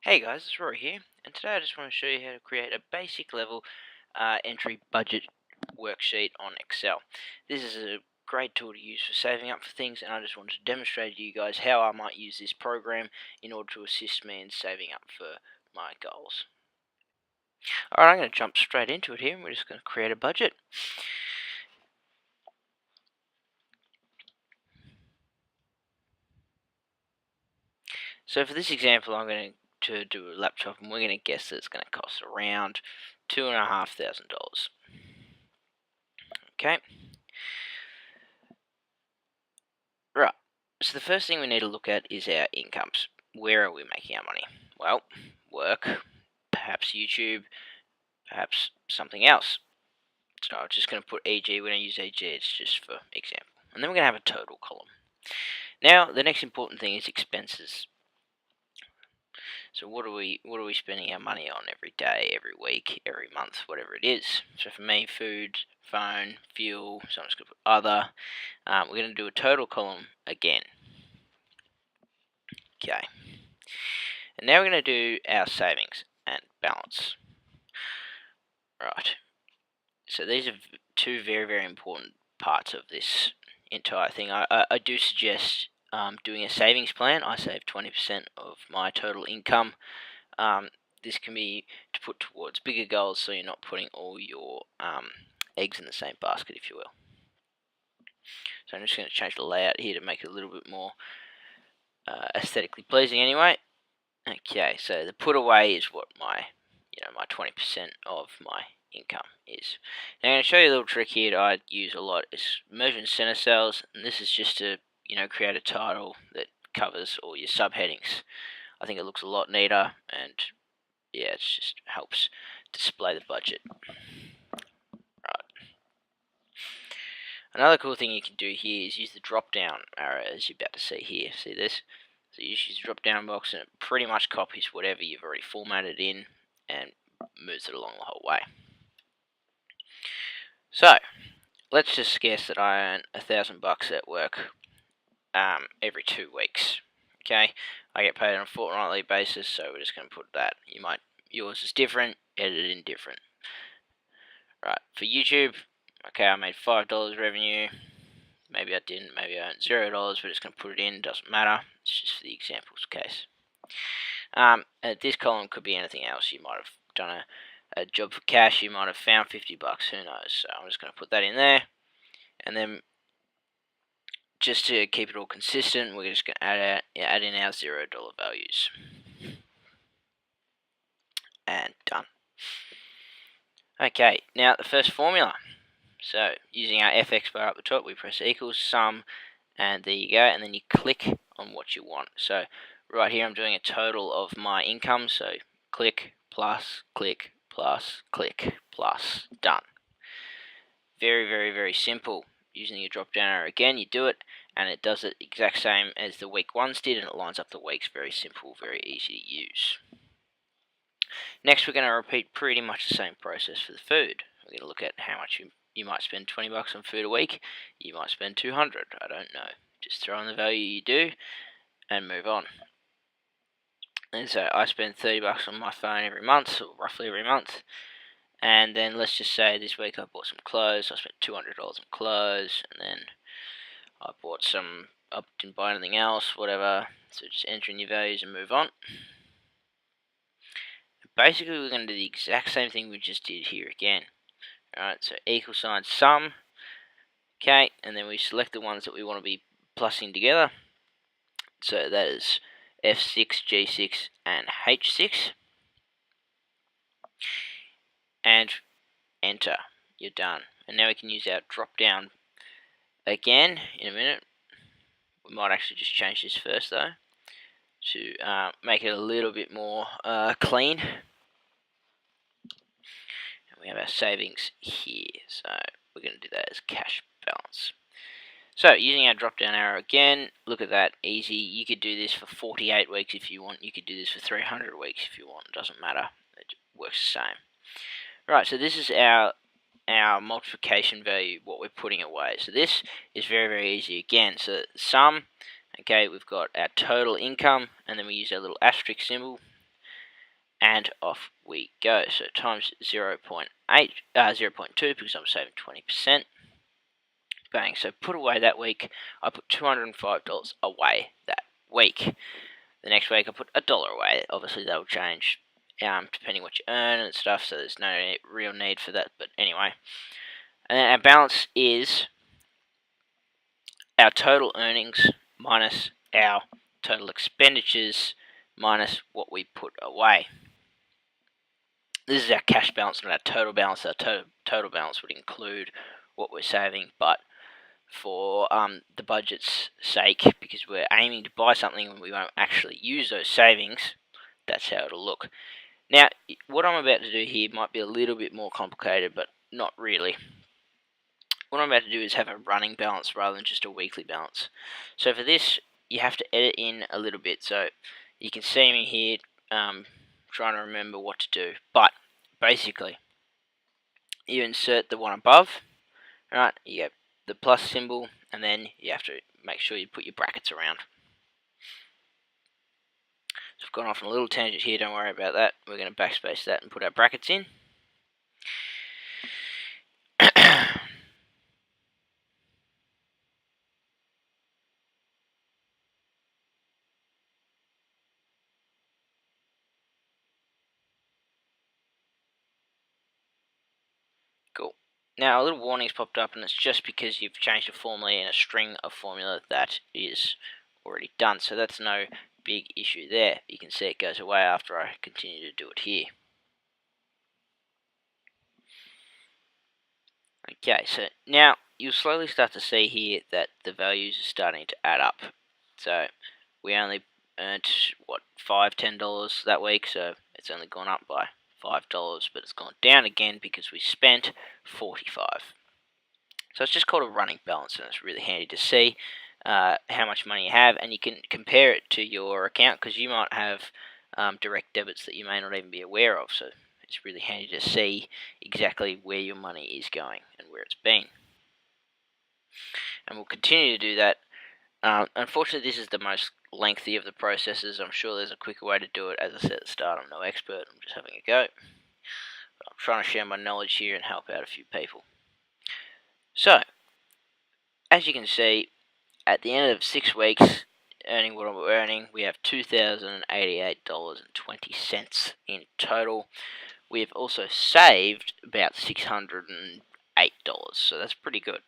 Hey guys, it's Rory here, and today I just want to show you how to create a basic level entry budget worksheet on Excel. This is a great tool to use for saving up for things, and I just wanted to demonstrate to you guys how I might use this program in order to assist me in saving up for my goals. Alright, I'm going to jump straight into it here, and we're just going to create a budget. So for this example, I'm going to do a laptop, and we're going to guess that it's going to cost around $2,500. Okay. Right, so the first thing we need to look at is our incomes. Where are we making our money? Well, work, perhaps YouTube, perhaps something else. So I'm just going to put EG. We don't use EG, it's just for example. And then we're going to have a total column. Now, the next important thing is expenses. So what are we spending our money on every day, every week, every month, whatever it is? So for me, food, phone, fuel, so I'm just going to put other. We're going to do a total column again. Okay. And now we're going to do our savings and balance. Right. So these are two very, very important parts of this entire thing. I do suggest doing a savings plan. I save 20% of my total income. This can be to put towards bigger goals, so you're not putting all your eggs in the same basket, if you will. So I'm just going to change the layout here to make it a little bit more aesthetically pleasing anyway. Okay, so the put away is what my 20% of my income is. Now I'm going to show you a little trick here that I use a lot. It's merge and center cells, and this is just to create a title that covers all your subheadings. I think it looks a lot neater, and yeah, it just helps display the budget. Right. Another cool thing you can do here is use the drop down arrow, as you're about to see here. See this? So you just use the drop down box and it pretty much copies whatever you've already formatted in and moves it along the whole way. So let's just guess that I earn $1,000 at work every 2 weeks. Okay, I get paid on a fortnightly basis, so we're just going to put that. Yours is different, edit it in different. Right, for YouTube, okay, I made $5 revenue. Maybe I didn't, maybe I earned $0. We're just going to put it in, doesn't matter. It's just for the example's case. This column could be anything else. You might have done a job for cash, you might have found $50, who knows. So I'm just going to put that in there. And then just to keep it all consistent, we're just going to add in our $0 values. And done. Okay, now the first formula. So using our FX bar up the top, we press equals sum, and there you go, and then you click on what you want. So right here I'm doing a total of my income, so click, plus, click, plus, click, plus, done. Very, very, very simple. Using your drop down arrow again, you do it, and it does it exact same as the week ones did, and it lines up the weeks. Very simple, very easy to use. Next, we're going to repeat pretty much the same process for the food. We're going to look at how much you might spend $20 on food a week. You might spend $200. I don't know. Just throw in the value you do and move on. And so I spend $30 on my phone every month, or roughly every month. And then let's just say this week I bought some clothes. I spent $200 on clothes, and then I didn't buy anything else, whatever. So just enter in your values and move on. Basically, we're going to do the exact same thing we just did here again. Alright, so equal sign sum. Okay, and then we select the ones that we want to be plussing together. So that is F6, G6, and H6. And enter. You're done. And now we can use our drop down again in a minute. We might actually just change this first though, to make it a little bit more clean. And we have our savings here, so we're going to do that as cash balance. So using our drop down arrow again, look at that, easy. You could do this for 48 weeks if you want. You could do this for 300 weeks if you want. It doesn't matter. It works the same. Right, so this is our multiplication value, what we're putting away. So this is very, very easy again. So sum, okay, we've got our total income, and then we use our little asterisk symbol. and off we go. So times 0.2 because I'm saving 20%. Bang. So put away that week. I put $205 away that week. The next week I put $1 away. Obviously that will change depending what you earn and stuff, so there's no real need for that, but anyway. And then our balance is our total earnings minus our total expenditures minus what we put away. This is our cash balance, not our total balance. Our total balance would include what we're saving, but for the budget's sake, because we're aiming to buy something and we won't actually use those savings, that's how it'll look. Now, what I'm about to do here might be a little bit more complicated, but not really. What I'm about to do is have a running balance rather than just a weekly balance. So for this, you have to edit in a little bit. So you can see me here trying to remember what to do. But basically, you insert the one above, right? You get the plus symbol, and then you have to make sure you put your brackets around. So I've gone off on a little tangent here, don't worry about that. We're going to backspace that and put our brackets in. Cool. Now a little warning's popped up, and it's just because you've changed a formula in a string of formula that is already done. So that's no big issue there. You can see it goes away after I continue to do it here. Okay, so now you'll slowly start to see here that the values are starting to add up. So we only earned, what, $5–10 that week, so it's only gone up by $5, but it's gone down again because we spent $45. So it's just called a running balance, and it's really handy to see how much money you have, and you can compare it to your account, because you might have direct debits that you may not even be aware of, so it's really handy to see exactly where your money is going and where it's been. And we'll continue to do that. Unfortunately, this is the most lengthy of the processes. I'm sure there's a quicker way to do it. As I said at the start, I'm no expert, I'm just having a go. But I'm trying to share my knowledge here and help out a few people. So, as you can see, at the end of 6 weeks, earning what we're earning, we have $2,088.20 in total. We have also saved about $608, so that's pretty good.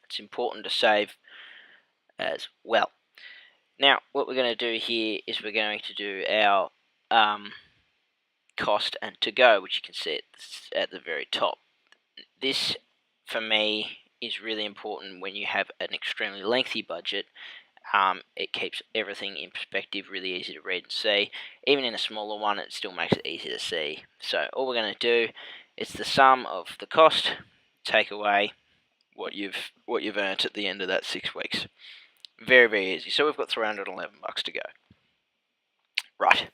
It's important to save as well. Now, what we're going to do here is we're going to do our cost and to go, which you can see at the very top. This, for me, is really important when you have an extremely lengthy budget. It keeps everything in perspective, really easy to read and see. Even in a smaller one, it still makes it easy to see. So all we're going to do is the sum of the cost, take away what you've earned at the end of that 6 weeks. Very, very easy. So we've got $311 to go. Right.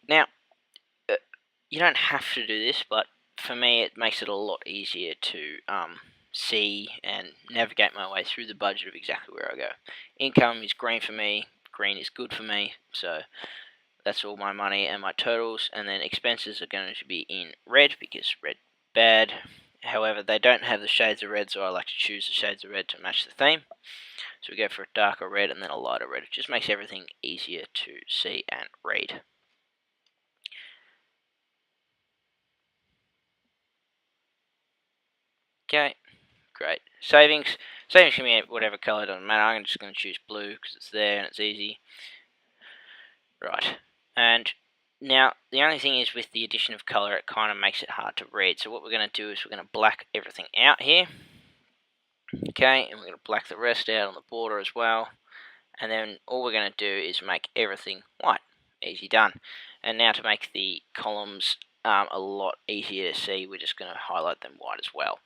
Now, you don't have to do this, but for me it makes it a lot easier to see and navigate my way through the budget of exactly where I go. Income is green for me, green is good for me, so that's all my money and my totals, and then expenses are going to be in red because red bad. However, they don't have the shades of red, so I like to choose the shades of red to match the theme. So we go for a darker red and then a lighter red. It just makes everything easier to see and read. Okay, great. Savings can be whatever colour, doesn't matter. I'm just going to choose blue because it's there and it's easy. Right, and now the only thing is with the addition of colour, it kind of makes it hard to read. So what we're going to do is we're going to black everything out here. Okay, and we're going to black the rest out on the border as well. And then all we're going to do is make everything white. Easy done. And now to make the columns a lot easier to see, we're just going to highlight them white as well.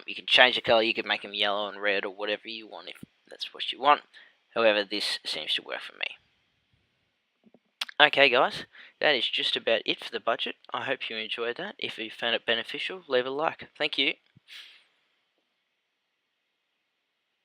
You can change the colour, you can make them yellow and red or whatever you want if that's what you want. However, this seems to work for me. Okay guys, that is just about it for the budget. I hope you enjoyed that. If you found it beneficial, leave a like. Thank you.